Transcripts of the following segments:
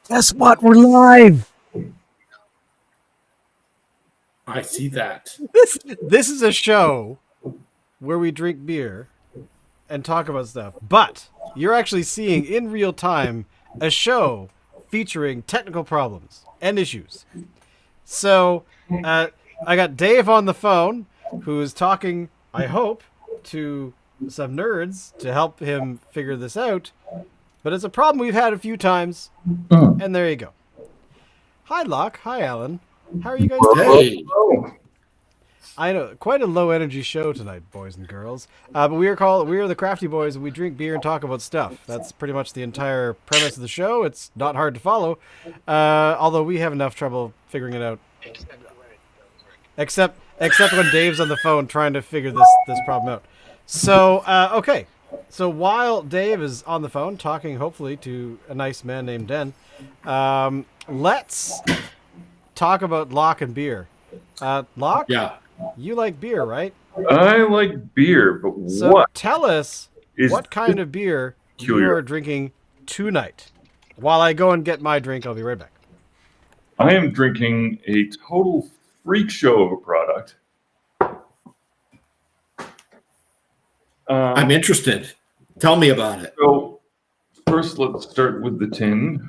Guess what? We're live. I see that. This is a show where we drink beer and talk about stuff, but you're actually seeing in real time a show featuring technical problems and issues. So, I got Dave on the phone who is talking, I hope, to some nerds to help him figure this out. But it's a problem we've had a few times, and there you go. Hi, Locke. Hi, Alan. How are you guys doing? Hey, I know, quite a low energy show tonight, boys and girls. But we are the Crafty Boys, and we drink beer and talk about stuff. That's pretty much the entire premise of the show. It's not hard to follow, although we have enough trouble figuring it out. Except when Dave's on the phone trying to figure this problem out. So okay, so while Dave is on the phone talking, hopefully to a nice man named Den, let's talk about Locke and beer. Locke, yeah. you like beer, right? I like beer, but So what tell us is what kind of beer you peculiar? are drinking tonight. While I go and get my drink, I'll be right back. I am drinking a total freak show of a product. I'm interested. Tell me about it. So first, let's start with the tin.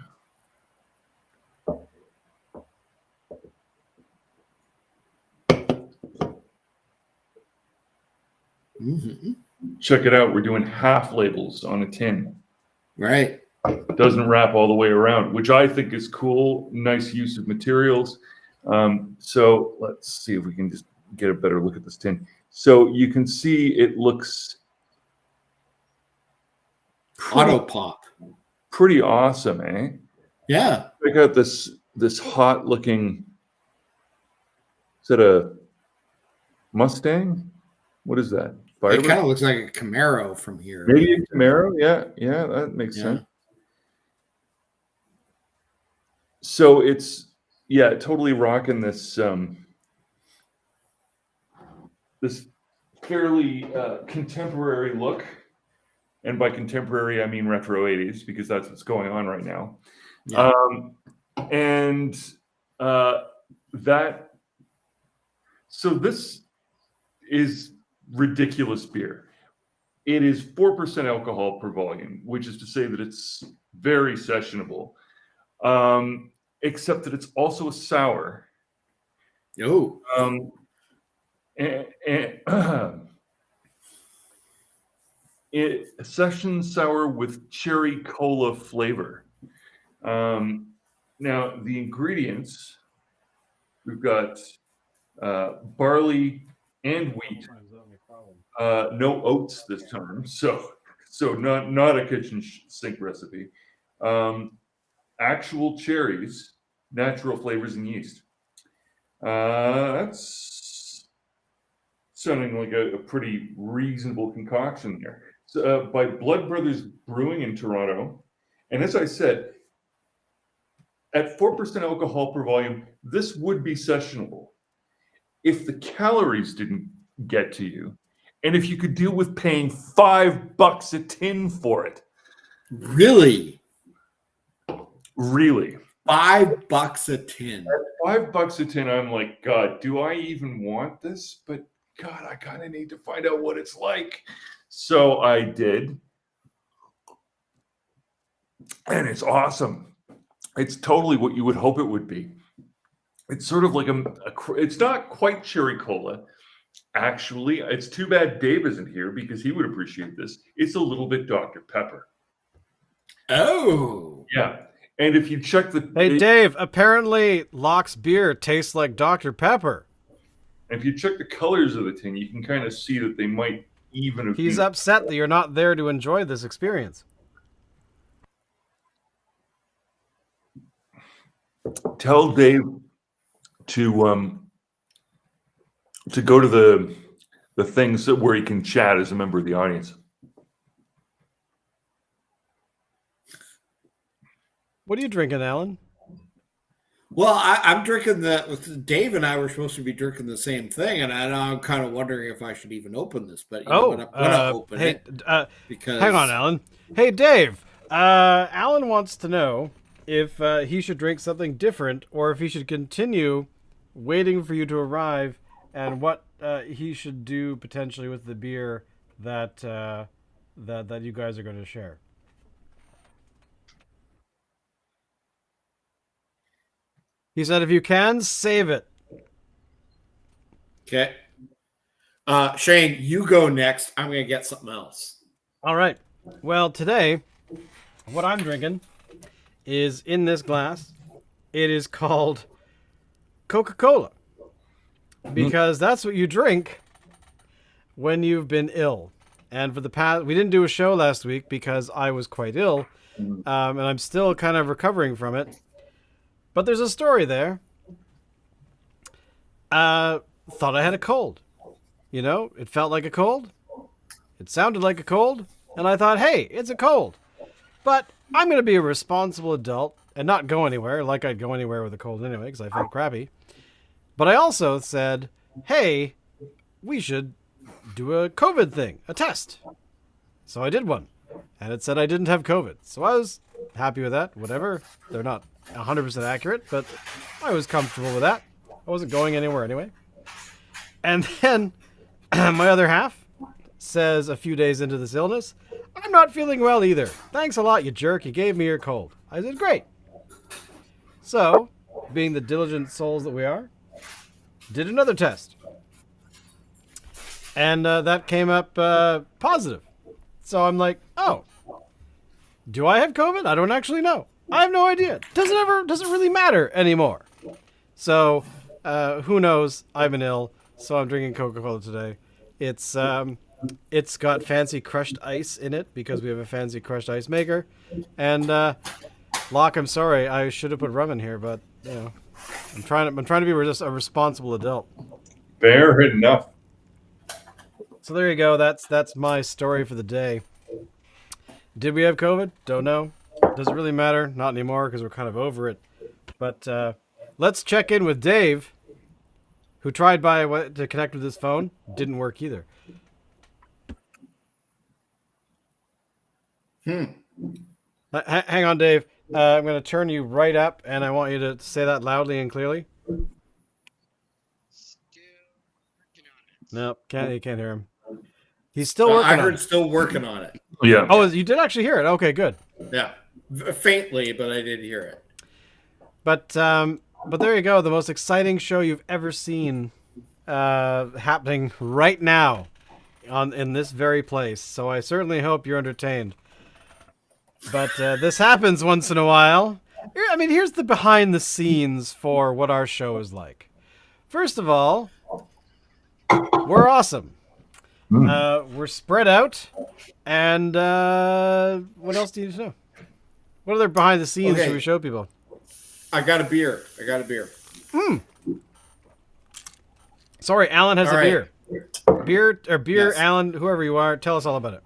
Mm-hmm. Check it out. We're doing half labels on a tin. Right. It doesn't wrap all the way around, which I think is cool. Nice use of materials. So let's see if we can just get a better look at this tin. So you can see it looks Auto pop. pretty awesome, eh? Yeah. Check out this hot looking. Is that a Mustang? What is that? It Firebird? kind of looks like a Camaro from here. Maybe a Camaro. Yeah, that makes Yeah. sense. So it's totally rocking this this fairly contemporary look, and by contemporary I mean retro 80s because that's what's going on right now. Yeah. And that so this is ridiculous beer. It is 4% alcohol per volume, which is to say that it's very sessionable. Except that it's also a sour. Oh. It session sour with cherry cola flavor. Now the ingredients, we've got barley and wheat. No oats this time, so not a kitchen sink recipe. Actual cherries, natural flavors, and yeast. That's sounding like a pretty reasonable concoction there. So, by Blood Brothers Brewing in Toronto. And as I said, at 4% alcohol per volume, this would be sessionable if the calories didn't get to you, and if you could deal with paying $5 a tin for it. Really? Really. $5 a tin. At $5 a tin, I'm like, God, do I even want this? But God, I kind of need to find out what it's like. So I did. And it's awesome. It's totally what you would hope it would be. It's sort of like it's not quite cherry cola. Actually, it's too bad Dave isn't here because he would appreciate this. It's a little bit Dr. Pepper. Oh. Yeah. And if you check Hey, Dave, apparently Locke's beer tastes like Dr. Pepper. if you check the colors of the tin, you can kind of see that they might even have He's been upset that you're not there to enjoy this experience. Tell Dave to go to the things where he can chat as a member of the audience. What are you drinking, Alan? Well, I'm drinking Dave and I were supposed to be drinking the same thing, and I'm kind of wondering if I should even open this. But I'm gonna open it hey, because hang on, Alan. Hey, Dave. Alan wants to know if he should drink something different or if he should continue waiting for you to arrive, and what he should do potentially with the beer that that you guys are going to share. He said, if you can, save it. Okay. Shane, you go next. I'm going to get something else. All right. Well, today, what I'm drinking is in this glass. It is called Coca-Cola, because that's what you drink when you've been ill. And for the past, we didn't do a show last week because I was quite ill, and I'm still kind of recovering from it. But there's a story there. Thought I had a cold. You know, it felt like a cold. It sounded like a cold. And I thought, hey, it's a cold. But I'm going to be a responsible adult and not go anywhere, like I'd go anywhere with a cold anyway, because I felt crappy. But I also said, hey, we should do a COVID thing, a test. So I did one. And it said I didn't have COVID. So I was happy with that. Whatever. They're not 100% accurate, but I was comfortable with that. I wasn't going anywhere anyway. And then my other half says a few days into this illness, I'm not feeling well either. Thanks a lot, you jerk. You gave me your cold. I said, great. So, being the diligent souls that we are, did another test. And that came up positive. So I'm like, oh, do I have COVID? I don't actually know. I have no idea. Doesn't really matter anymore. So, who knows? I've been ill, so I'm drinking Coca-Cola today. It's got fancy crushed ice in it because we have a fancy crushed ice maker. And Locke, I'm sorry, I should have put rum in here, but you know, I'm trying to be just a responsible adult. Fair enough. So there you go. That's my story for the day. Did we have COVID? Don't know. Does it really matter? Not anymore because we're kind of over it. But let's check in with Dave, who tried to connect with his phone. Didn't work either. Hang on, Dave. I'm going to turn you right up, and I want you to say that loudly and clearly. Still working on it. No, you can't hear him. He's still working on it. I heard still working on it. Yeah. Oh, you did actually hear it. Okay, good. Yeah. Faintly, but I did hear it. But there you go. The most exciting show you've ever seen happening right now in this very place. So I certainly hope you're entertained. But this happens once in a while. I mean, here's the behind the scenes for what our show is like. First of all, we're awesome. We're spread out. And what else do you need to know? What other behind the scenes should we show people? I got a beer. Sorry, Alan has All a right. beer. Beer, Yes. Alan, whoever you are, tell us all about it.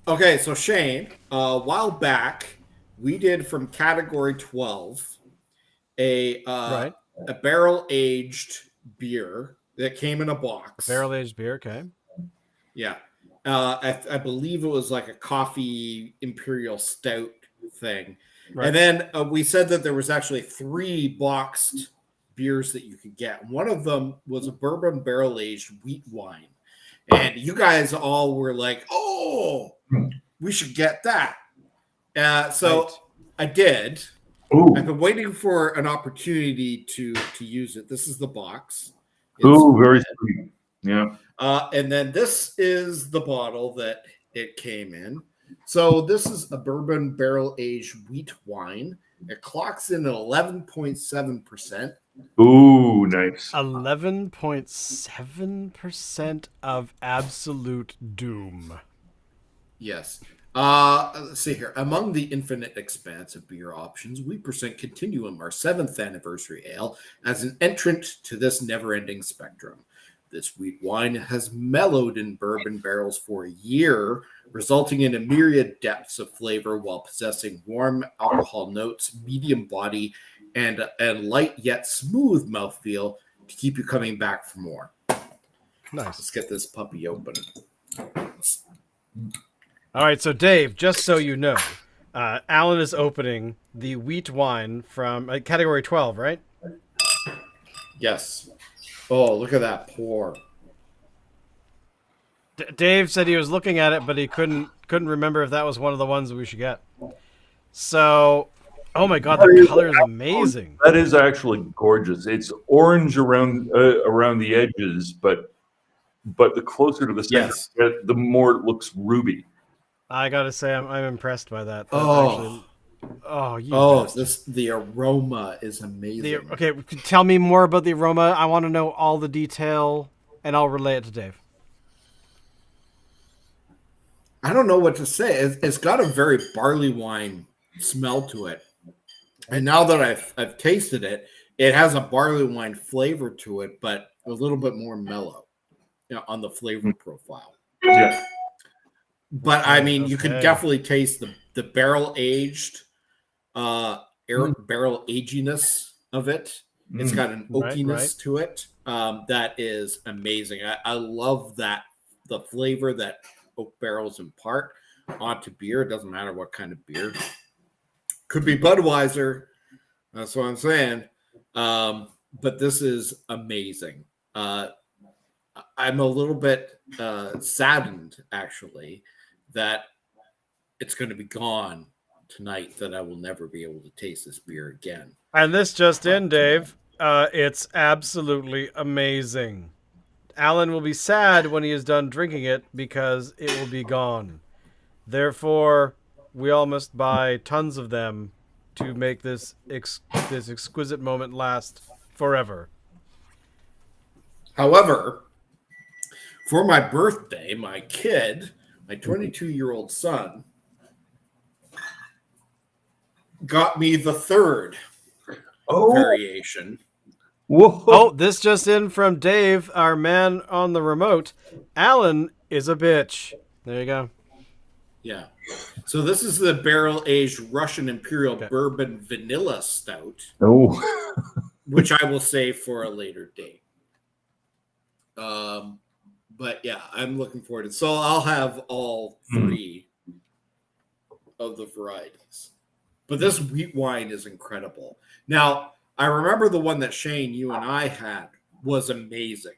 Okay, so Shane, a while back, we did from category 12 a barrel-aged beer that came in a box. Barrel-aged beer, okay. Yeah. I believe it was like a coffee Imperial Stout thing. Right. And then we said that there was actually 3 boxed beers that you could get. One of them was a bourbon barrel-aged wheat wine. And you guys all were like, oh, we should get that. So Right. I did. Ooh. I've been waiting for an opportunity to use it. This is the box. Ooh, very sweet. Yeah. And then this is the bottle that it came in. So this is a bourbon barrel-aged wheat wine. It clocks in at 11.7%. Ooh, nice. 11.7% of absolute doom. Yes. Let's see here. Among the infinite expanse of beer options, we present Continuum, our 7th anniversary ale, as an entrant to this never-ending spectrum. This wheat wine has mellowed in bourbon barrels for a year, resulting in a myriad depths of flavor while possessing warm alcohol notes, medium body, and light yet smooth mouthfeel to keep you coming back for more. Nice. Let's get this puppy open. All right, so Dave, just so you know, Alan is opening the wheat wine from category 12, right? Yes. Oh, look at that pour. Dave said he was looking at it, but he couldn't remember if that was one of the ones we should get. So, oh my god, the color is amazing. That is actually gorgeous. It's orange around the edges, but the closer to the center, Yes. the more it looks ruby. I gotta say, I'm impressed by that. That's Oh. The aroma is amazing. Okay, tell me more about the aroma. I want to know all the detail, and I'll relay it to Dave. I don't know what to say. It's got a very barley wine smell to it, and now that I've tasted it, it has a barley wine flavor to it, but a little bit more mellow, on the flavor profile. Yeah. But I mean, you can definitely taste the barrel aged, barrel aginess of it. It's got an oakiness to it that is amazing. I love that the flavor that oak barrels impart onto beer. It doesn't matter what kind of beer. Could be Budweiser. That's what I'm saying. But this is amazing. I'm a little bit saddened, actually, that it's going to be gone tonight, that I will never be able to taste this beer again. And this just in, Dave. It's absolutely amazing. Alan will be sad when he is done drinking it because it will be gone. Therefore, we all must buy tons of them to make this exquisite moment last forever. However, for my birthday, my 22-year-old son, got me the third variation. Whoa. Oh, this just in from Dave, our man on the remote. Alan is a bitch. There you go. Yeah. So this is the barrel-aged Russian Imperial Bourbon Vanilla Stout, which I will save for a later date. But yeah, I'm looking forward to it. So I'll have all three of the varieties. But this wheat wine is incredible. Now, I remember the one that Shane, you and I had was amazing.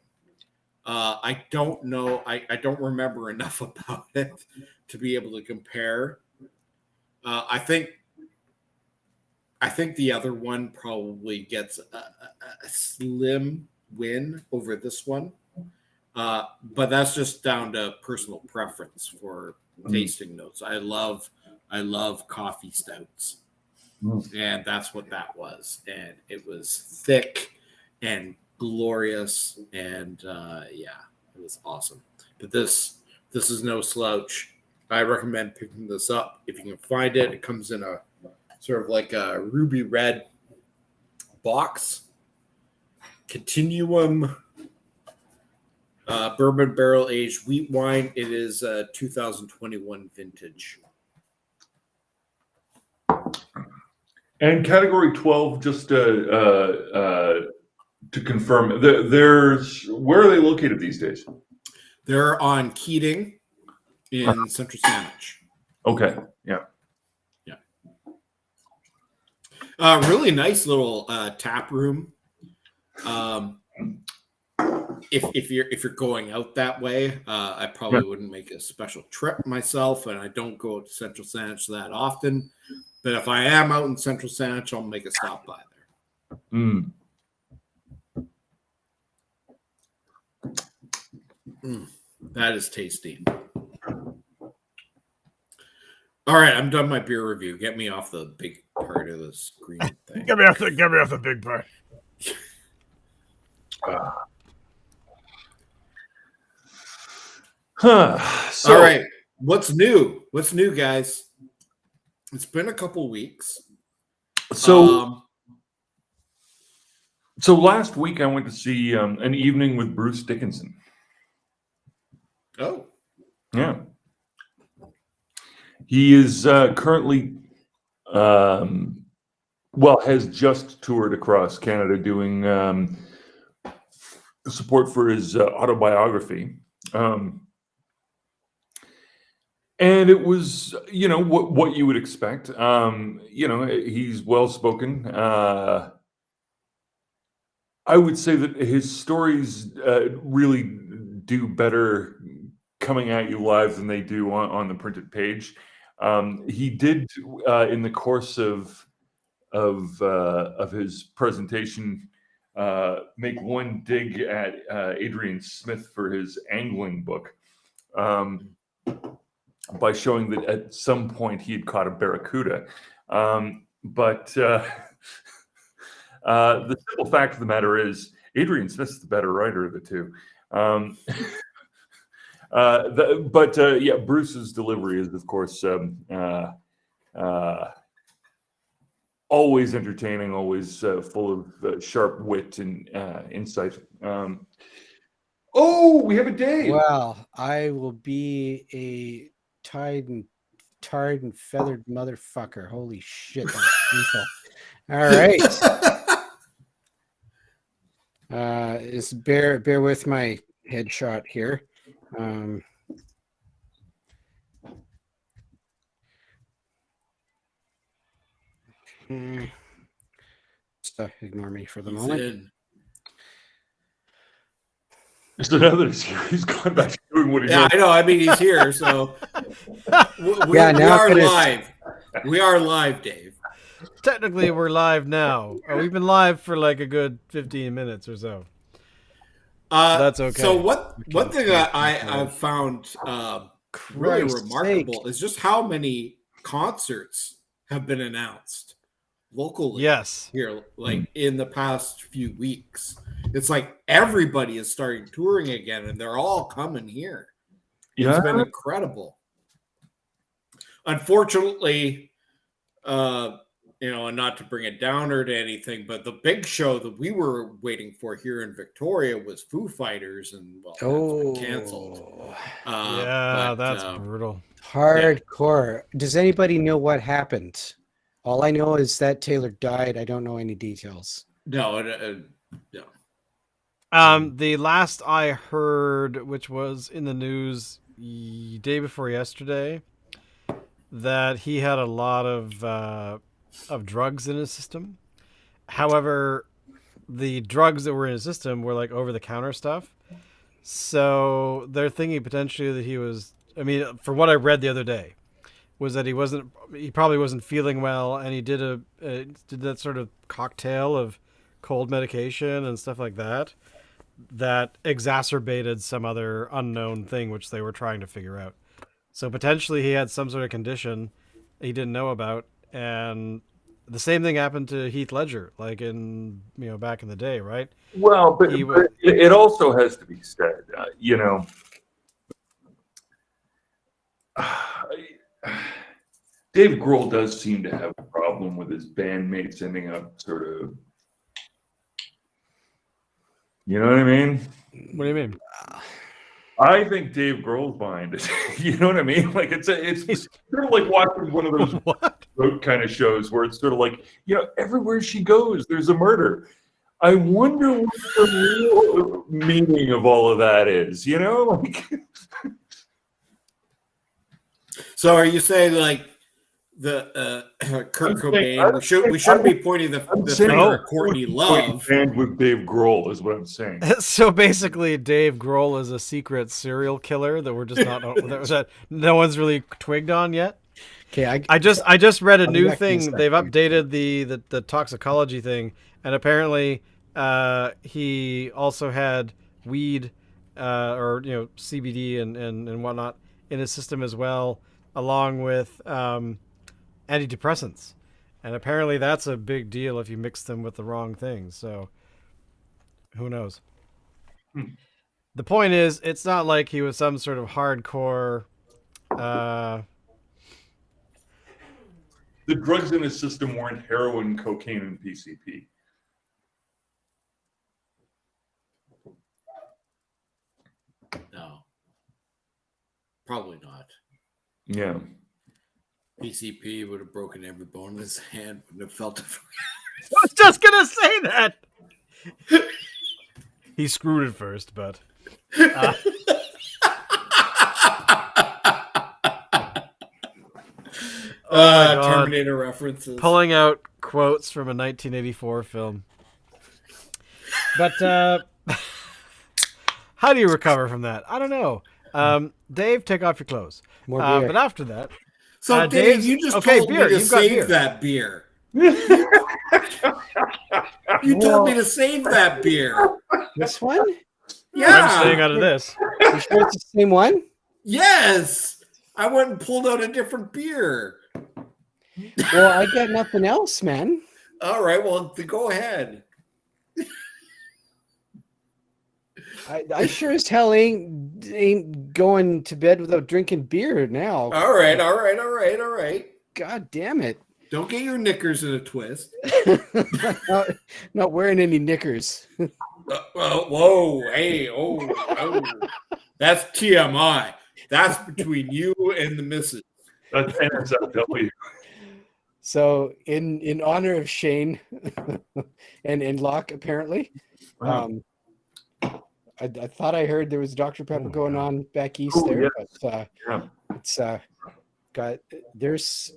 I don't know. I don't remember enough about it to be able to compare. I think the other one probably gets a slim win over this one. But that's just down to personal preference for tasting notes. I love coffee stouts. And that's what that was. And it was thick and glorious. And it was awesome. But this is no slouch. I recommend picking this up if you can find it. It comes in a sort of like a ruby red box. Continuum bourbon barrel aged wheat wine. It is a 2021 vintage. And category 12, just to confirm, there's where are they located these days? They're on Keating in Central Saanich. Okay, yeah. Really nice little tap room. If you're going out that way, I probably wouldn't make a special trip myself, and I don't go to Central Saanich that often. But if I am out in Central Saanich, I'll make a stop by there. That is tasty. All right, I'm done my beer review. Get me off the big part of the screen thing. Get me off the big part. So, all right, what's new? What's new, guys? It's been a couple weeks. So last week I went to see An Evening with Bruce Dickinson. Oh. Yeah. He is currently, has just toured across Canada doing support for his autobiography. And it was, what you would expect. He's well spoken. I would say that his stories really do better coming at you live than they do on the printed page. He did in the course of his presentation make one dig at Adrian Smith for his angling book. By showing that at some point he had caught a barracuda. But the simple fact of the matter is Adrian Smith's the better writer of the two. Bruce's delivery is, of course, always entertaining, always full of sharp wit and insight. We have a Dave. Well, I will be a tarred and feathered motherfucker. Holy shit. That's painful. All right. Just bear with my headshot here. Ignore me for the moment. Just another. He's gone back to doing what he Yeah, does. I know. I mean, he's here, so we are live. We are live, Dave. Technically, we're live now. We've been live for like a good 15 minutes or so. That's okay. So one thing I've found really remarkable is just how many concerts have been announced locally. Yes. Here, like in the past few weeks. It's like everybody is starting touring again, and they're all coming here. Yeah. It's been incredible. Unfortunately, and not to bring it downer to anything, but the big show that we were waiting for here in Victoria was Foo Fighters, and that's been canceled. That's brutal. Hardcore. Yeah. Does anybody know what happened? All I know is that Taylor died. I don't know any details. No. The last I heard, which was in the news day before yesterday, that he had a lot of drugs in his system. However, the drugs that were in his system were like over-the-counter stuff. So they're thinking potentially that he was, for what I read the other day, was that he probably wasn't feeling well, and he did did that sort of cocktail of cold medication and stuff like that exacerbated some other unknown thing which they were trying to figure out. So potentially he had some sort of condition he didn't know about, and the same thing happened to Heath Ledger, like in back in the day, right? Well, but it also has to be said, Dave Grohl does seem to have a problem with his bandmates ending up sort of, you know what I mean? What do you mean? I think Dave Grohl's behind it. You know what I mean? Like it's sort of like watching one of those road kind of shows where it's sort of like, everywhere she goes, there's a murder. I wonder what the real meaning of all of that is, So are you saying like the Kurt Cobain? We shouldn't be pointing the finger at Courtney Love. And with Dave Grohl is what I'm saying. So basically, Dave Grohl is a secret serial killer that we're just not that no one's really twigged on yet. Okay, I just read a new thing. They've updated the toxicology thing, and apparently he also had weed or CBD and whatnot in his system as well, along with antidepressants, and apparently that's a big deal if you mix them with the wrong things. So who knows? The point is, it's not like he was some sort of hardcore the drugs in his system weren't heroin, cocaine, and PCP. No, probably not. Yeah. PCP would have broken every bone in his hand, wouldn't have felt it. I was just gonna say that. He screwed it first, but Oh my God. Terminator references. Pulling out quotes from a 1984 film. But how do you recover from that? I don't know. Dave, take off your clothes. More beer. But after that, So, Dave, Dave's- you just okay, told beer. me to You've got save beer. that beer. You told me to save that beer. This one? Yeah. I'm staying out of this. You sure it's the same one? Yes. I went and pulled out a different beer. Well, I got nothing else, man. All right. Well, go ahead. I sure as hell ain't going to bed without drinking beer now. All right. God damn it. Don't get your knickers in a twist. Not wearing any knickers. Whoa. Hey. Oh. That's TMI. That's between you and the missus. That's NSFW. So in honor of Shane and Locke, apparently, Wow. I thought I heard there was Dr. Pepper going on back east there, yes. but it's got there's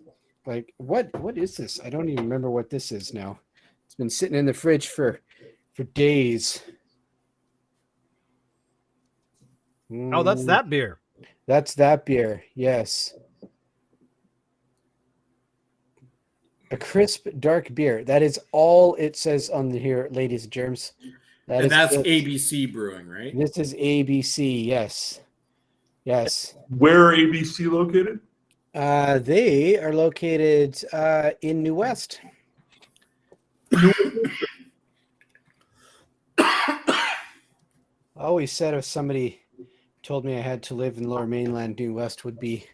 like what is this? I don't even remember what this is now. It's been sitting in the fridge for days. Oh, that's that beer. That's that beer. Yes. A crisp, dark beer. That is all it says on here, ladies and germs. And that's ABC Brewing, right? This is ABC. Yes. Yes. Where are ABC located? They are located in New West. I always said if somebody told me I had to live in Lower Mainland, New West would be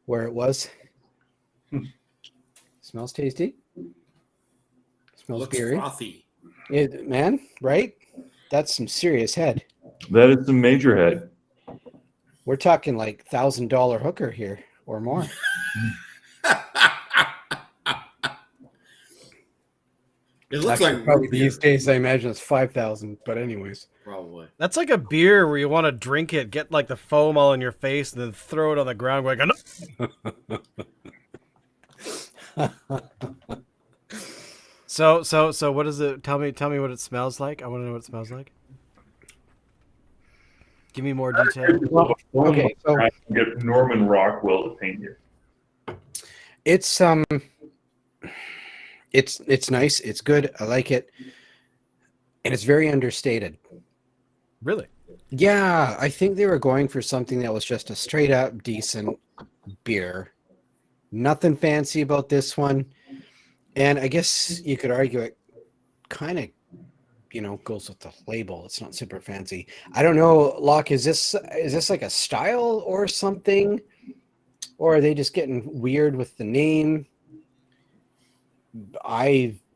where it was. Smells tasty. Smells Looks beery. frothy. Man, right? That's some serious head. That is the major head. We're talking like $1,000 hooker here or more. It looks Actually, like probably root beer. these days I imagine it's 5,000. But anyways, Probably. That's like a beer where you want to drink it, get like the foam all in your face, and then throw it on the ground going, "No." So what is it? Tell me what it smells like. I want to know what it smells like. Give me more detail. okay, so I can get Norman Rockwell to paint you. it's nice. It's good. I like it, and it's very understated. Really? Yeah, I think they were going for something that was just a straight up decent beer. Nothing fancy about this one. And I guess you could argue it kind of, goes with the label. It's not super fancy. I don't know, Locke, is this like a style or something? Or are they just getting weird with the name?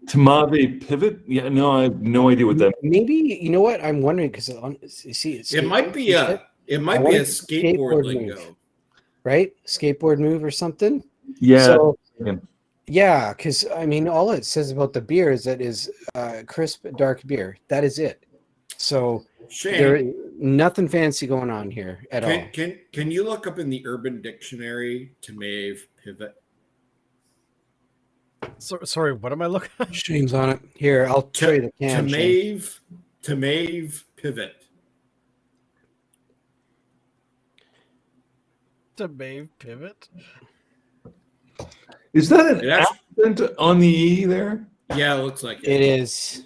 Tamave Pivot? Yeah, no, I have no idea what that means. Maybe, you know what? I'm wondering because you see It might be a skateboard lingo. move, right? Skateboard move or something. Yeah. So, yeah. yeah, because I mean, all it says about the beer is that is crisp, dark beer. That is it. So there Shane, nothing fancy going on here at all. can you look up in the Urban Dictionary Tamave Pivot? Sorry, what am I looking at? Shane's on it. Here, I'll show you the can. Shane. Tamave Pivot. Tamave Pivot? Is that an It actually- accent on the E there? Yeah, it looks like It is.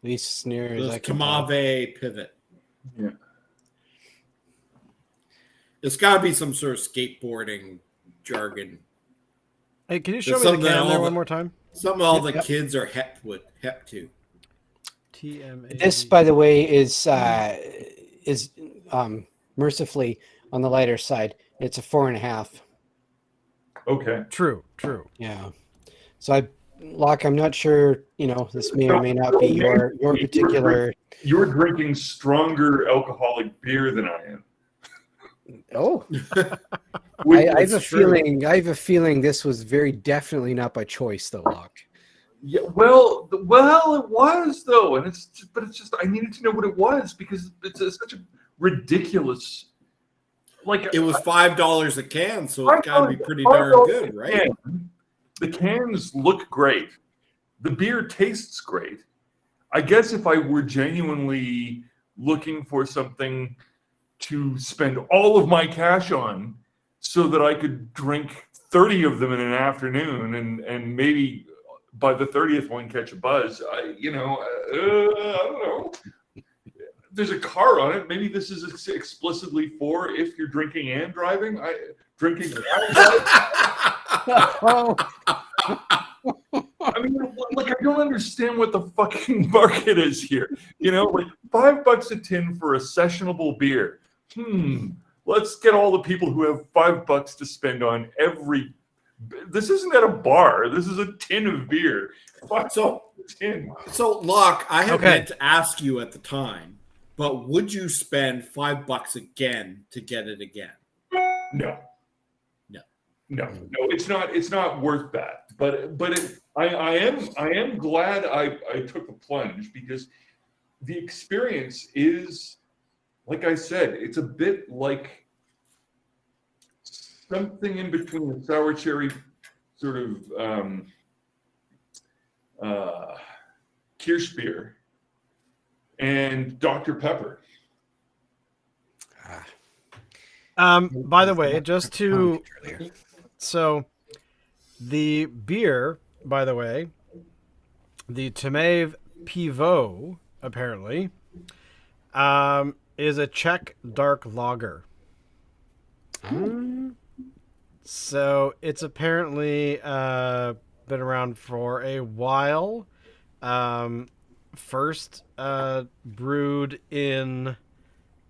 At least near as I can tell. Tamave Pivot. Yeah. It's got to be some sort of skateboarding jargon. Hey, can you There's show me the something can all there the- one more time? Something all the Yep. kids are hep to. TMA. This, by the way, is mercifully on the lighter side. It's a 4.5. Okay. True. Yeah. So Locke, I'm not sure, this may or may not be your particular. You're drinking stronger alcoholic beer than I am. Oh, Which I have is a true. feeling. I have a feeling this was very definitely not by choice, though, Locke. Yeah, well, it was though, and it's just I needed to know what it was because it's such a ridiculous. Like It was $5 a can, so it's got to be pretty darn good, right? The cans look great. The beer tastes great. I guess if I were genuinely looking for something to spend all of my cash on so that I could drink 30 of them in an afternoon and maybe by the 30th one catch a buzz, I don't know. There's a car on it. Maybe this is explicitly for if you're drinking and driving. Drinking and driving. I mean, like, I don't understand what the fucking market is here. Like $5 a tin for a sessionable beer. Let's get all the people who have $5 to spend on every. This isn't at a bar. This is a tin of beer. Tin. So, Locke, I had meant to ask you at the time, but would you spend $5 again to get it again? No. It's not worth that. But I am glad I took the plunge because the experience is, like I said, it's a bit like something in between the sour cherry sort of Kirsch beer and Dr. Pepper. By the way, so the beer, by the way, the Tmave Pivot, apparently, is a Czech dark lager. So it's apparently been around for a while. First brewed in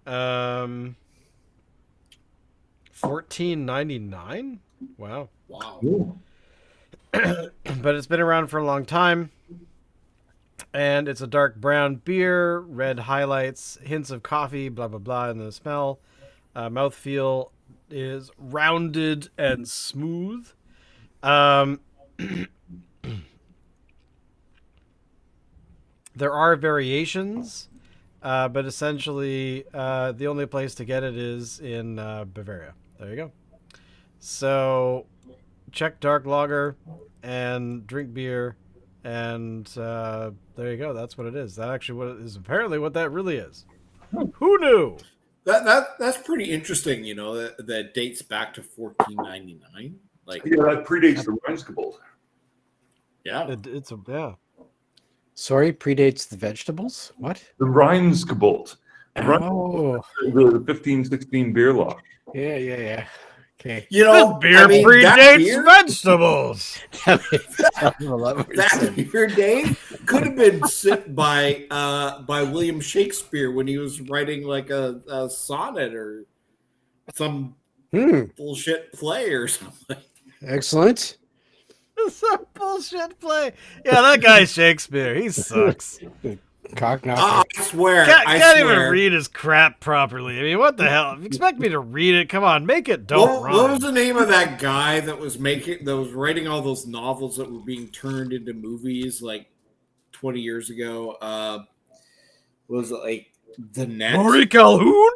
1499. Wow. But it's been around for a long time. And it's a dark brown beer, red highlights, hints of coffee, blah, blah, blah, in the smell. Mouthfeel is rounded and smooth. There are variations, but essentially the only place to get it is in Bavaria. There you go. So check dark lager and drink beer, and there you go. That's what it is. That actually what is apparently what that really is. Who knew? That's pretty interesting. That dates back to 1499. Like, yeah, that predates the Reinskebold. Yeah, It's a Sorry, predates the vegetables? What? The Reinskebold. Oh. The 1516 beer law. Yeah. Okay. This beer predates vegetables. That beer, Dave, could have been sipped by William Shakespeare when he was writing like a sonnet or some bullshit play or something. Excellent. It's a bullshit play. Yeah, that guy Shakespeare, he sucks. Cock knocker. I swear. Can't even read his crap properly. I mean, what the hell? If you expect me to read it, come on, make it don't rhyme. What was the name of that guy that was writing all those novels that were being turned into movies like 20 years ago? Was it like The Net? Rory Calhoun?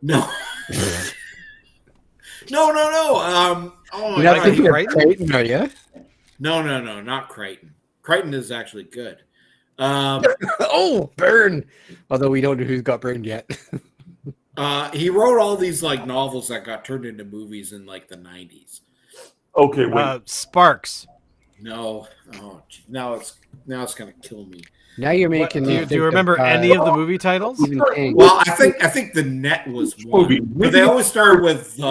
No. No. You're not thinking of Crichton, are you? No, not Crichton. Crichton is actually good. Oh, burn! Although we don't know who's got burned yet. He wrote all these like novels that got turned into movies in like the 90s. Okay, wait. Sparks. No. Oh, now it's gonna kill me. Now you're making me. Do you remember any of the movie titles? Well, I think The Net was one. But they always start with the.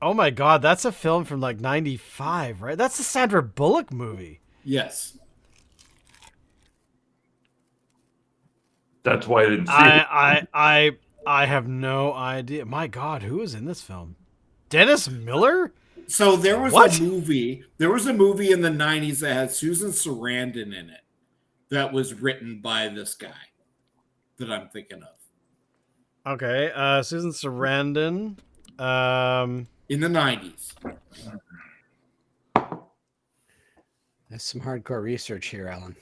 Oh my God, that's a film from like '95, right? That's the Sandra Bullock movie. Yes. That's why I didn't see it. I have no idea. My God, who is in this film? Dennis Miller? So there was What? a movie. There was a movie in the 90s that had Susan Sarandon in it that was written by this guy that I'm thinking of. Okay, Susan Sarandon. In the 90s. That's some hardcore research here, Alan.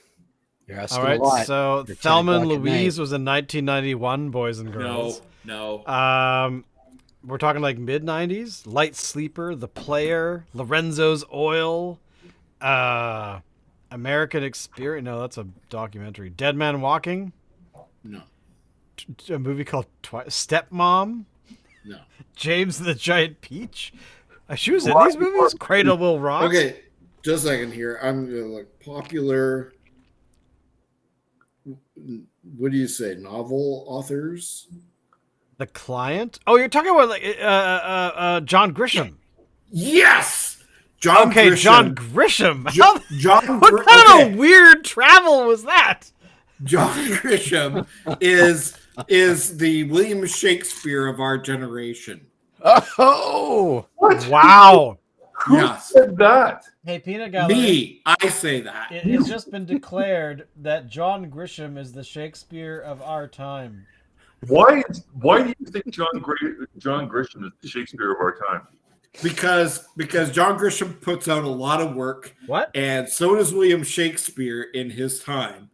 You're asking All right, a lot. so Thelma and Louise was in 1991, boys and girls. No. we're talking like mid-90s. Light Sleeper, The Player, Lorenzo's Oil, American Experience. No, that's a documentary. Dead Man Walking. No. A movie called Stepmom. No. James and the Giant Peach. She was in these movies. Cradle Will Rock. Okay, just a second here. I'm gonna look popular. What do you say? Novel authors? The Client. Oh, you're talking about like John Grisham. Yes, John. Okay, Grisham. John Grisham. John. What kind of weird travel was that? John Grisham is the William Shakespeare of our generation. Oh, What? Wow. Who Yes. said that? Hey, Peanut Gallery. Me, I say that. It has just been declared that John Grisham is the Shakespeare of our time. Why do you think John Grisham is the Shakespeare of our time? Because John Grisham puts out a lot of work, What? and so does William Shakespeare in his time.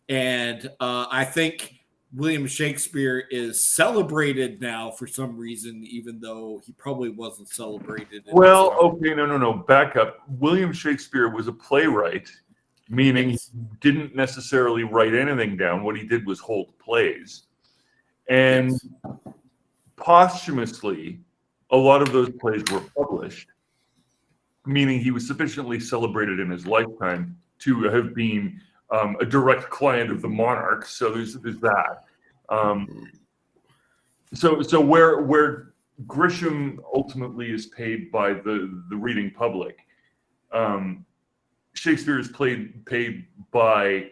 And I think William Shakespeare is celebrated now for some reason, even though he probably wasn't celebrated. Well, okay, no. Back up. William Shakespeare was a playwright, meaning he didn't necessarily write anything down. What he did was hold plays. And posthumously, a lot of those plays were published, meaning he was sufficiently celebrated in his lifetime to have been a direct client of the monarch. So there's that. So where Grisham ultimately is paid by the reading public, Shakespeare is paid by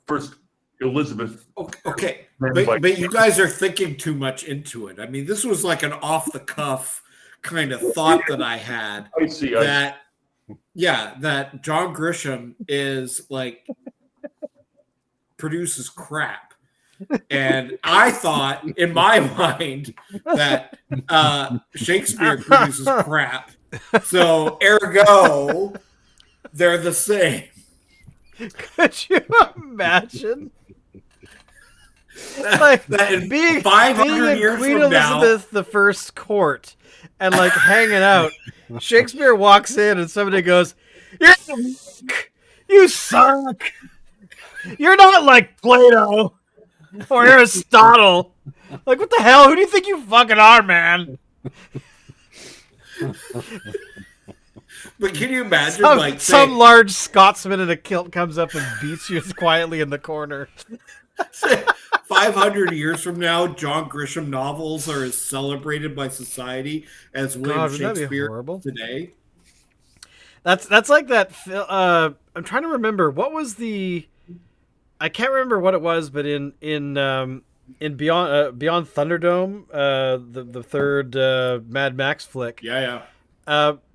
first Elizabeth. Okay, but you guys are thinking too much into it. I mean, this was like an off the cuff kind of thought that I had. I see. That John Grisham is like produces crap. And I thought in my mind that Shakespeare produces crap. So ergo, they're the same. Could you imagine? Like That being 500 in years Queen from now- Elizabeth the First court and like hanging out. Shakespeare walks in and somebody goes, "You suck. You're not like Plato or Aristotle. Like, what the hell? Who do you think you fucking are, man?" But can you imagine, Some large Scotsman in a kilt comes up and beats you quietly in the corner. 500 years from now, John Grisham novels are as celebrated by society as William God, wouldn't that be Shakespeare horrible? today? That's like that. I'm trying to remember what was the. I can't remember what it was, but in Beyond Thunderdome, the third Mad Max flick. Yeah.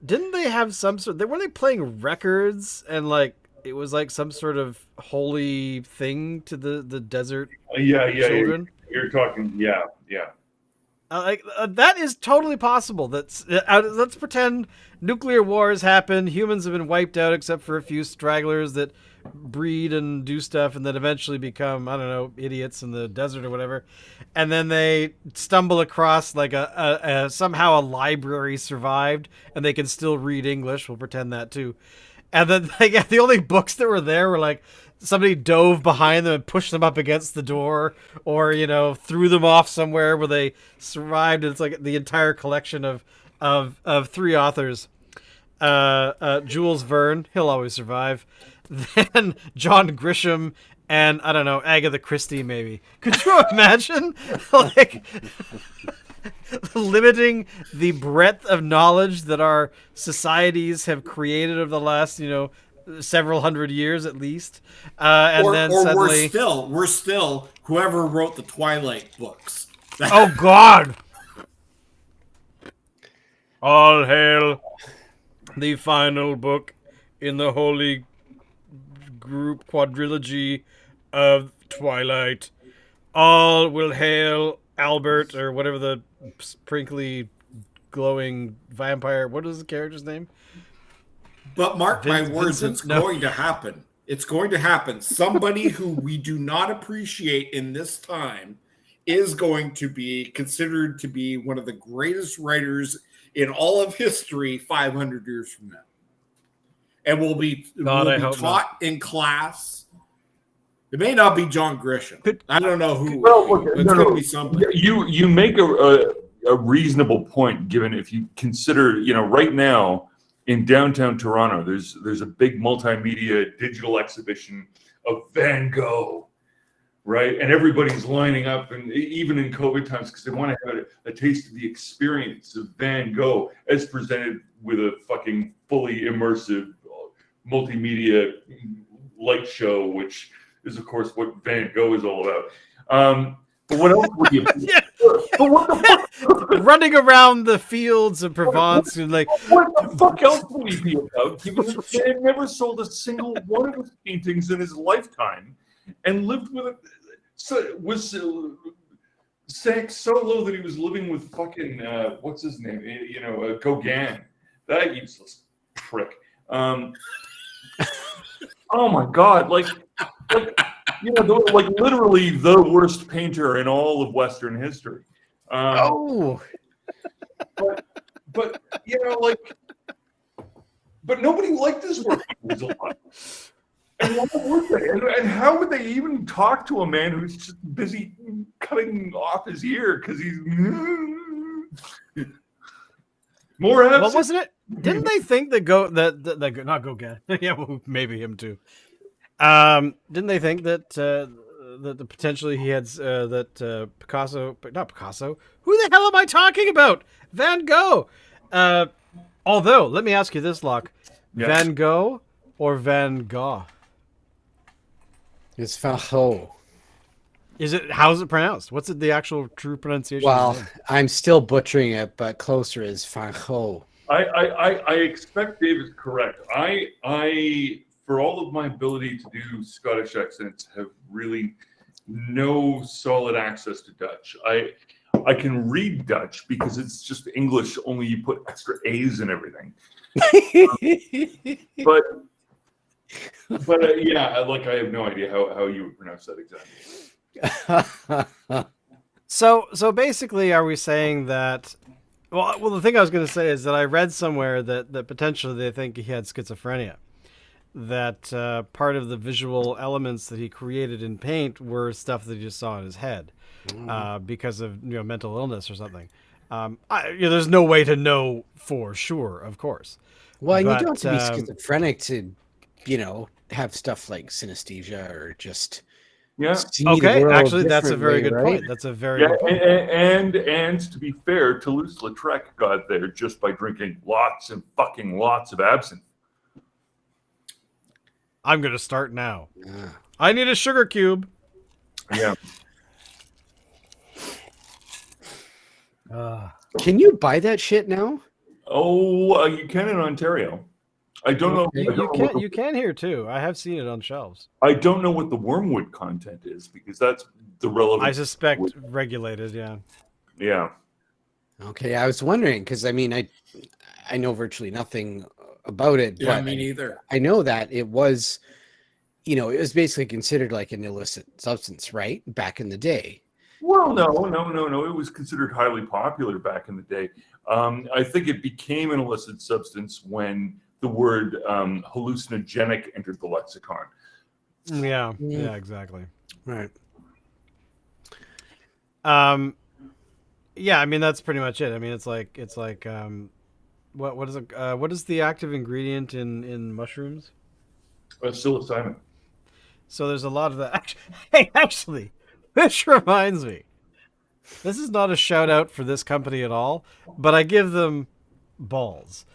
Didn't they have some sort? Were they playing records and like it was like some sort of holy thing to the desert children? You're talking, yeah. That is totally possible. Let's pretend nuclear wars happen. Humans have been wiped out except for a few stragglers that breed and do stuff and then eventually become, I don't know, idiots in the desert or whatever. And then they stumble across like somehow a library survived and they can still read English. We'll pretend that too. And then the only books that were there were like somebody dove behind them and pushed them up against the door, or threw them off somewhere where they survived. It's like the entire collection of three authors. Jules Verne, he'll always survive. Then John Grisham and I don't know, Agatha Christie maybe. Could you imagine like limiting the breadth of knowledge that our societies have created over the last, several hundred years at least, then suddenly we're still whoever wrote the Twilight books. Oh God! All hail the final book in the holy group quadrilogy of Twilight. All will hail Albert, or whatever the sprinkly, glowing vampire. What is the character's name? But mark my words, Vincent? it's No. going to happen. It's going to happen. Somebody who we do not appreciate in this time is going to be considered to be one of the greatest writers in all of history 500 years from now. And will be taught in class. It may not be John Grisham. I don't know who. Well, it's going to be somebody. You make a reasonable point, given if you consider, right now in downtown Toronto, there's a big multimedia digital exhibition of Van Gogh, right? And everybody's lining up, and even in COVID times, because they want to have a taste of the experience of Van Gogh as presented with a fucking fully immersive multimedia light show, which is, of course, what Van Gogh is all about. But what else would you? Yeah. But what the fuck? Running around the fields of Provence and like, What the fuck else would he be about? Given that he had never sold a single one of his paintings in his lifetime, and lived with it. So was sank so low that he was living with fucking what's his name? Gauguin, that useless prick. Oh my god, like literally the worst painter in all of Western history. But but nobody liked his work when he was alive. And why would they? And how would they even talk to a man who's just busy cutting off his ear because he's more absent? what wasn't it? Didn't they think that not Gauguin? Yeah, well, maybe him too. Didn't they think that potentially he had Picasso, but not Picasso? Who the hell am I talking about? Van Gogh. Although, let me ask you this, Locke: Van Gogh or Van Gogh? It's Van Gogh. How's it pronounced? What's the actual true pronunciation? Well, I'm still butchering it, but closer is Van Gogh. I expect Dave is correct. I for all of my ability to do Scottish accents, have really no solid access to Dutch. I can read Dutch because it's just English, only you put extra A's and everything. But yeah, I have no idea how you would pronounce that exactly. So basically, are we saying that? Well, the thing I was going to say is that I read somewhere that potentially they think he had schizophrenia. That part of the visual elements that he created in paint were stuff that he just saw in his head because of mental illness or something. There's no way to know for sure, of course. Well, you don't have to be schizophrenic to, have stuff like synesthesia or just see the world actually, that's a very good right? point. That's a very good point. And to be fair, Toulouse-Lautrec got there just by drinking lots and fucking lots of absinthe. I'm going to start now. Yeah. I need a sugar cube. Yeah. Can you buy that shit now? Oh, you can in Ontario. I don't know. You can here too. I have seen it on shelves. I don't know what the wormwood content is because that's the relevant. I suspect regulated. Yeah. Yeah. Okay, I was wondering because I know virtually nothing about it. Yeah, but me neither. I know that it was, it was basically considered like an illicit substance, right? Back in the day. Well, no. It was considered highly popular back in the day. I think it became an illicit substance when the word hallucinogenic entered the lexicon. Yeah, exactly. Right. Yeah, that's pretty much it. It's like what is it? What is the active ingredient in mushrooms? Psilocybin. So there's a lot of that. Hey, actually, this reminds me. This is not a shout out for this company at all, but I give them balls.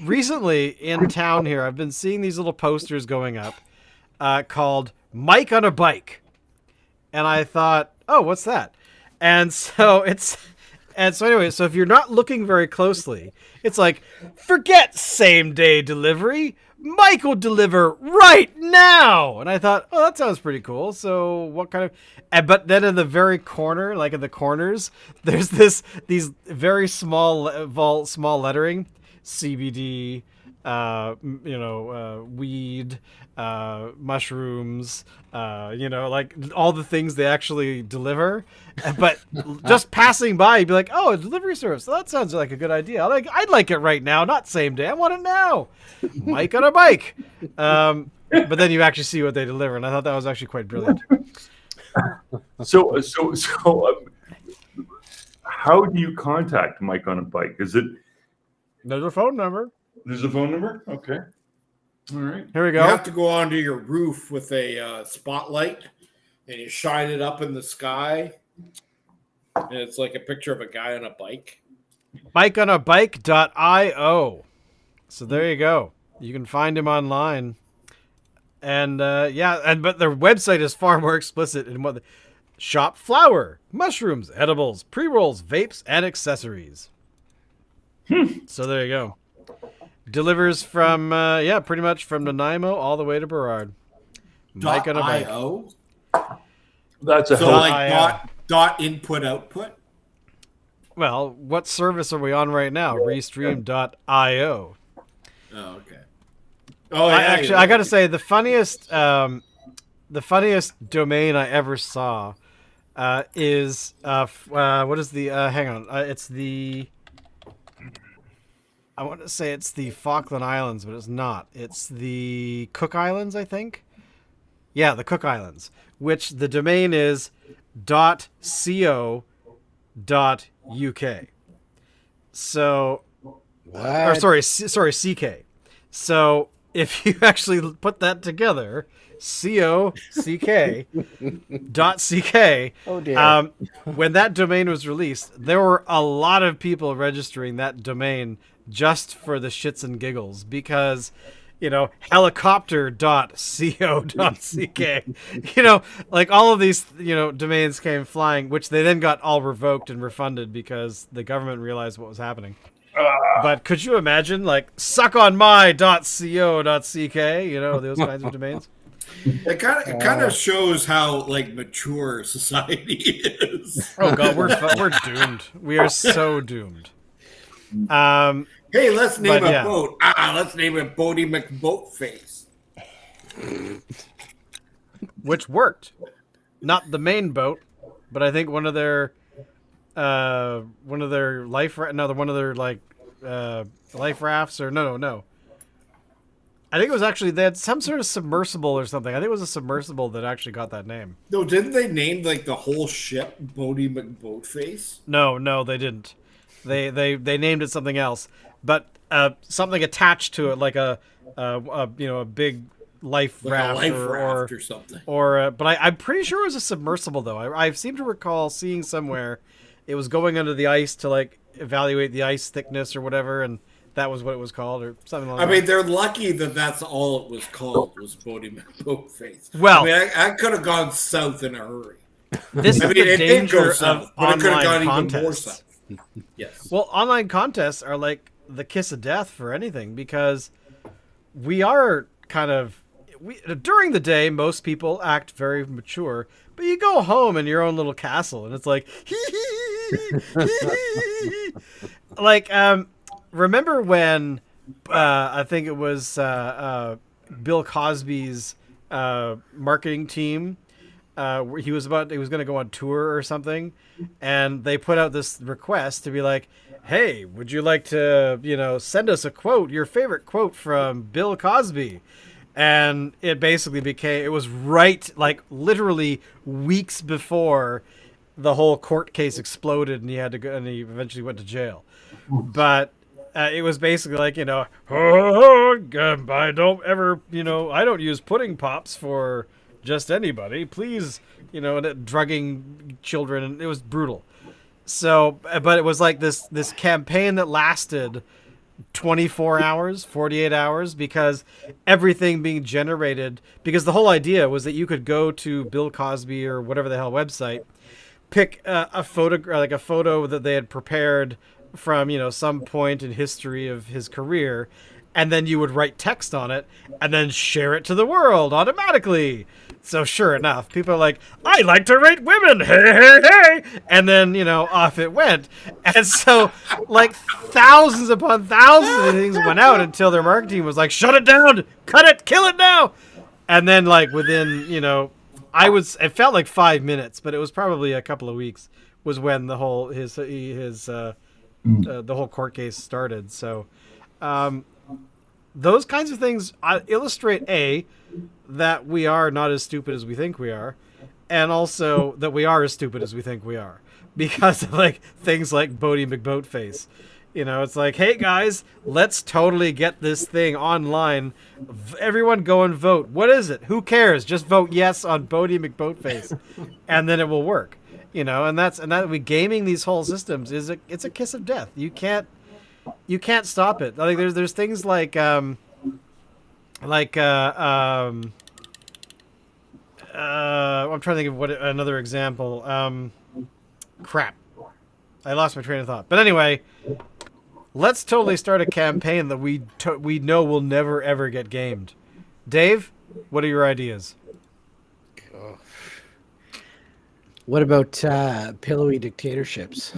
Recently in town here, I've been seeing these little posters going up called Mike on a Bike. And I thought, oh, what's that? And so anyway, so if you're not looking very closely, it's like, forget same day delivery. Mike will deliver right now. And I thought, oh, that sounds pretty cool. So what kind of, but then in the very corner, like in the corners, there's these very small lettering. CBD, weed, mushrooms, like all the things they actually deliver. But just passing by, you'd be like, "Oh, a delivery service. That sounds like a good idea. I'd like it right now, not same day. I want it now." Mike on a bike. But then you actually see what they deliver, and I thought that was actually quite brilliant. So, how do you contact Mike on a bike? Is it? There's a phone number. There's a phone number. Okay. All right. Here we You go. have to go onto your roof with a spotlight, and you shine it up in the sky, and it's like a picture of a guy on a bike. MikeOnABike.io. So there you go. You can find him online. And but their website is far more explicit in what shop flour, mushrooms, edibles, pre-rolls, vapes, and accessories. So there you go. Delivers from pretty much from Nanaimo all the way to Burrard. Mike on a bike. .io? That's a So hell. like dot input output. Well, what service are we on right now? Restream.io. Oh, okay. Oh, I got to say the funniest domain I ever saw is what is the hang on, it's the, I want to say it's the Falkland Islands, but it's not. It's the Cook Islands, I think. Yeah, the Cook Islands, which the domain is .co.uk. So, or sorry, CK. So if you actually put that together, COCK.CK, Oh dear. when that domain was released, there were a lot of people registering that domain just for the shits and giggles because, helicopter.co.ck, like all of these, domains came flying, which they then got all revoked and refunded because the government realized what was happening. But could you imagine, like, suck on my.co.ck, those kinds of domains? It kind of shows how like mature society is. Oh god, we're doomed. We are so doomed. Hey, let's name But, a yeah. boat. Let's name it Bodie McBoatface. Which worked. Not the main boat, but I think one of their life rafts, or no. I think it was actually, they had some sort of submersible or something. I think it was a submersible that actually got that name. No, didn't they name like the whole ship Bodie McBoatface? No, they didn't. They named it something else, but something attached to it, like a big life Like raft, a life or raft or something. but I'm pretty sure it was a submersible though. I seem to recall seeing somewhere it was going under the ice to like evaluate the ice thickness or whatever, and that was what it was called or something like that. I mean, they're lucky that that's all it was called, was Bodie McBoatface. Well- I mean, I could have gone south in a hurry. This I is mean, the it did go danger south, of but it could have online gone even more contests. south. Yes. Well, online contests are like the kiss of death for anything because we are kind of during the day most people act very mature, but you go home in your own little castle and it's like like remember when I think it was Bill Cosby's marketing team, where he was going to go on tour or something, and they put out this request to be like, hey, would you like to, send us a quote, your favorite quote from Bill Cosby? And it basically it was right, like literally weeks before the whole court case exploded and he had to go, and he eventually went to jail. But it was basically like, I don't ever, I don't use pudding pops for just anybody, please, and drugging children, and it was brutal. So, but it was like this campaign that lasted 24 hours, 48 hours, because everything being generated, because the whole idea was that you could go to Bill Cosby or whatever the hell website, pick a photo that they had prepared from, some point in history of his career, and then you would write text on it and then share it to the world automatically. So sure enough, people are like, I like to rate women, hey, hey, hey. And then, off it went. And so, like, thousands upon thousands of things went out until their marketing team was like, shut it down, cut it, kill it now. And then, like, within, it felt like 5 minutes, but it was probably a couple of weeks was when the whole, the whole court case started. So, those kinds of things illustrate, that we are not as stupid as we think we are, and also that we are as stupid as we think we are, because of like things like Bodie McBoatface. It's like, hey guys, let's totally get this thing online. Everyone go and vote. What is it? Who cares? Just vote yes on Bodie McBoatface, and then it will work. And that we gaming these whole systems it's a kiss of death. You can't stop it. Like there's things like I'm trying to think of another example. Crap, I lost my train of thought. But anyway, let's totally start a campaign that we know will never ever get gamed. Dave, what are your ideas? What about pillowy dictatorships?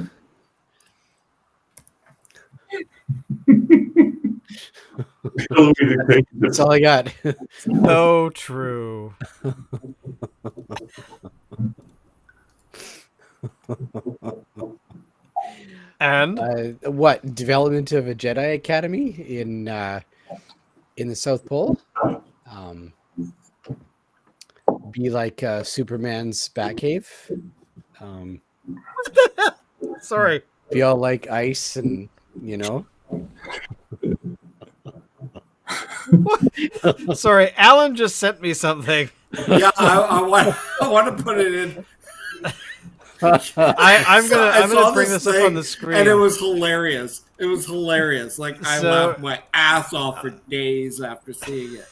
That's all I got. So true. And what development of a Jedi Academy in the South Pole? Be like Superman's Batcave. Sorry. Be all like ice and Sorry, Alan just sent me something. Yeah, I want to put it in. I'm gonna bring this up on the screen, and it was hilarious. Like I laughed my ass off for days after seeing it.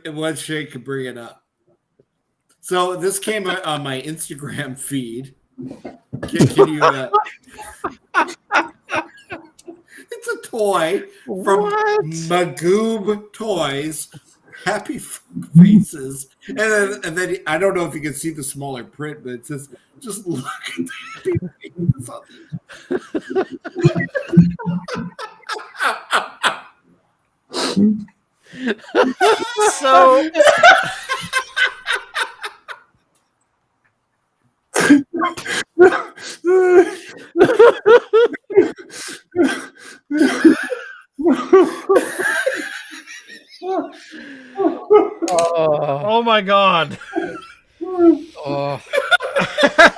It was Shay could bring it up. So this came on my Instagram feed. Can you? It's a toy from Magoob Toys. Happy faces, and then I don't know if you can see the smaller print, but it says, "Just look at the happy faces on these." So. Oh my god. Oh,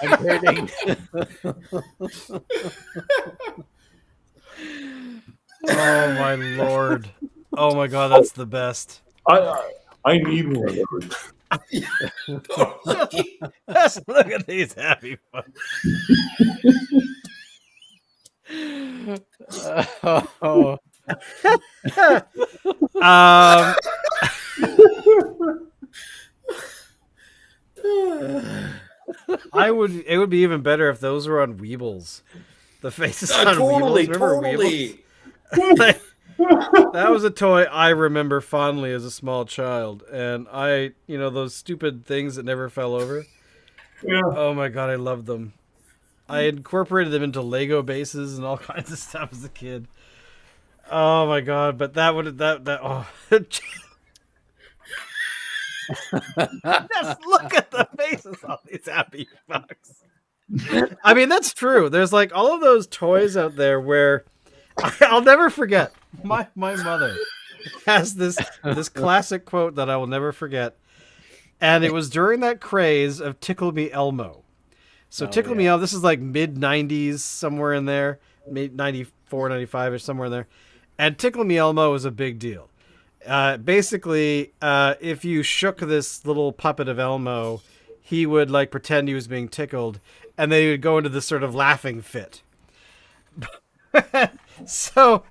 I'm hurting. Oh my lord. Oh my god, that's the best. I need one. Just look at these happy fucks. It would be even better if those were on Weebles. The faces on Weebles. Remember Weebles? Like, that was a toy I remember fondly as a small child, and those stupid things that never fell over. Yeah. Oh my god, I loved them. I incorporated them into Lego bases and all kinds of stuff as a kid. Oh my god, but that oh. Just look at the faces on these happy fucks. I mean, that's true. There's like all of those toys out there where I'll never forget. My mother has this classic quote that I will never forget. And it was during that craze of Tickle Me Elmo. So Tickle Me Elmo, this is like mid-90s, somewhere in there. 94, 95 or somewhere in there. And Tickle Me Elmo was a big deal. Basically, if you shook this little puppet of Elmo, he would like pretend he was being tickled, and then he would go into this sort of laughing fit. So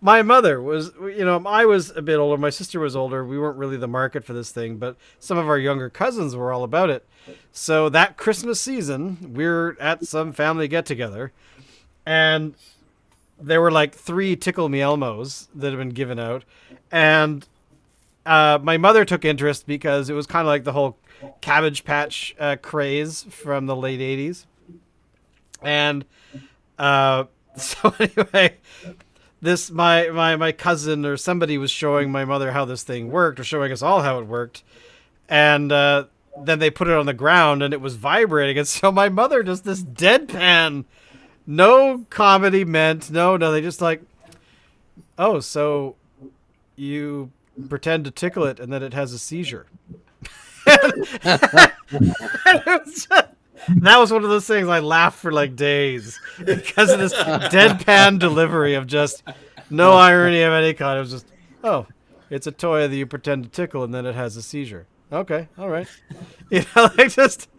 my mother was, I was a bit older. My sister was older. We weren't really the market for this thing, but some of our younger cousins were all about it. So that Christmas season, we're at some family get-together, and there were like 3 Tickle Me Elmos that had been given out, and my mother took interest because it was kind of like the whole Cabbage Patch craze from the late 80s. And so anyway, this my cousin or somebody was showing my mother how this thing worked, or showing us all how it worked, and then they put it on the ground and it was vibrating, and so my mother just this deadpan, no comedy meant, no, they just like, oh, so you pretend to tickle it and then it has a seizure. That was one of those things I laughed for like days because of this deadpan delivery of just no irony of any kind. It was just, oh, it's a toy that you pretend to tickle and then it has a seizure. Okay, all right. You know, like just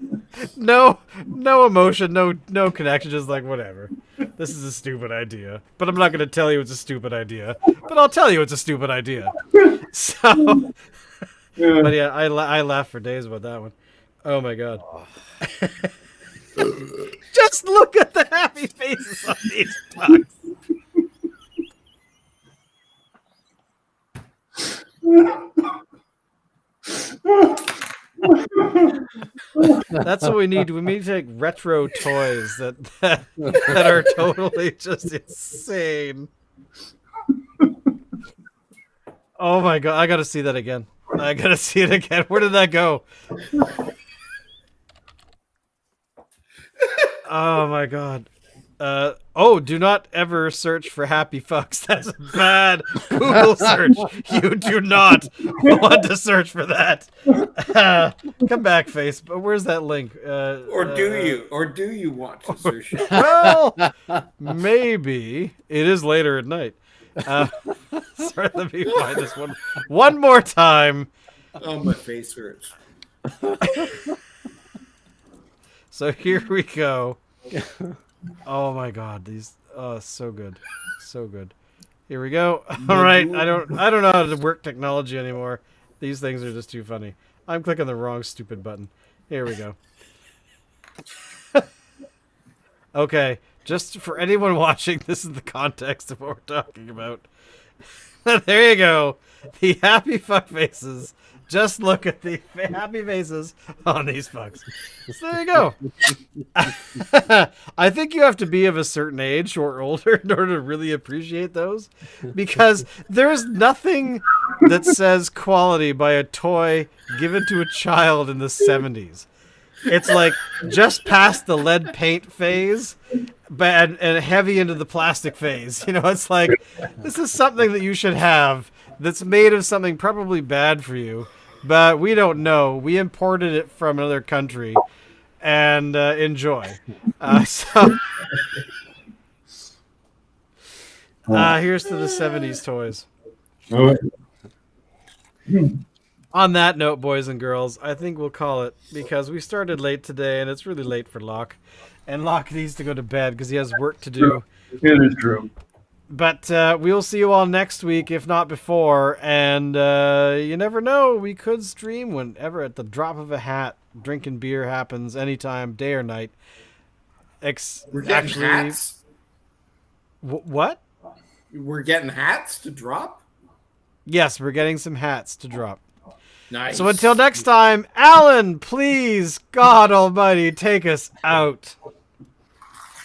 no emotion, no connection, just like whatever. This is a stupid idea, but I'm not going to tell you it's a stupid idea. But I'll tell you it's a stupid idea. So, but yeah, I laughed for days about that one. Oh my god. Just look at the happy faces on these pucks. That's what we need. We need to take retro toys that are totally just insane. Oh my god, I gotta see that again. I gotta see it again. Where did that go? Oh my god. Do not ever search for happy fucks. That's a bad Google search. You do not want to search for that. Come back, face. But where's that link? Or do you want to search it? Well, maybe. It is later at night. Sorry, let me find this one more time. Oh, my face hurts. So here we go. Oh my god, these so good. So good. Here we go. All right, I don't know how to work technology anymore. These things are just too funny. I'm clicking the wrong stupid button. Here we go. Okay, just for anyone watching, this is the context of what we're talking about. There you go. The happy fuck faces. Just look at the happy faces on these fucks. So there you go. I think you have to be of a certain age or older in order to really appreciate those, because there's nothing that says quality by a toy given to a child in the 70s. It's like just past the lead paint phase, and heavy into the plastic phase. You know, it's like, this is something that you should have that's made of something probably bad for you, but we don't know. We imported it from another country, and enjoy. Here's to the 70s toys. On that note, boys and girls, I think we'll call it, because we started late today, and it's really late for Locke. And Locke needs to go to bed because he has work to do. It is true. But we'll see you all next week, if not before. And you never know, we could stream whenever, at the drop of a hat. Drinking beer happens anytime, day or night. We're getting hats? What? We're getting hats to drop? Yes, we're getting some hats to drop. Nice. So until next time, Alan, please, God Almighty, take us out.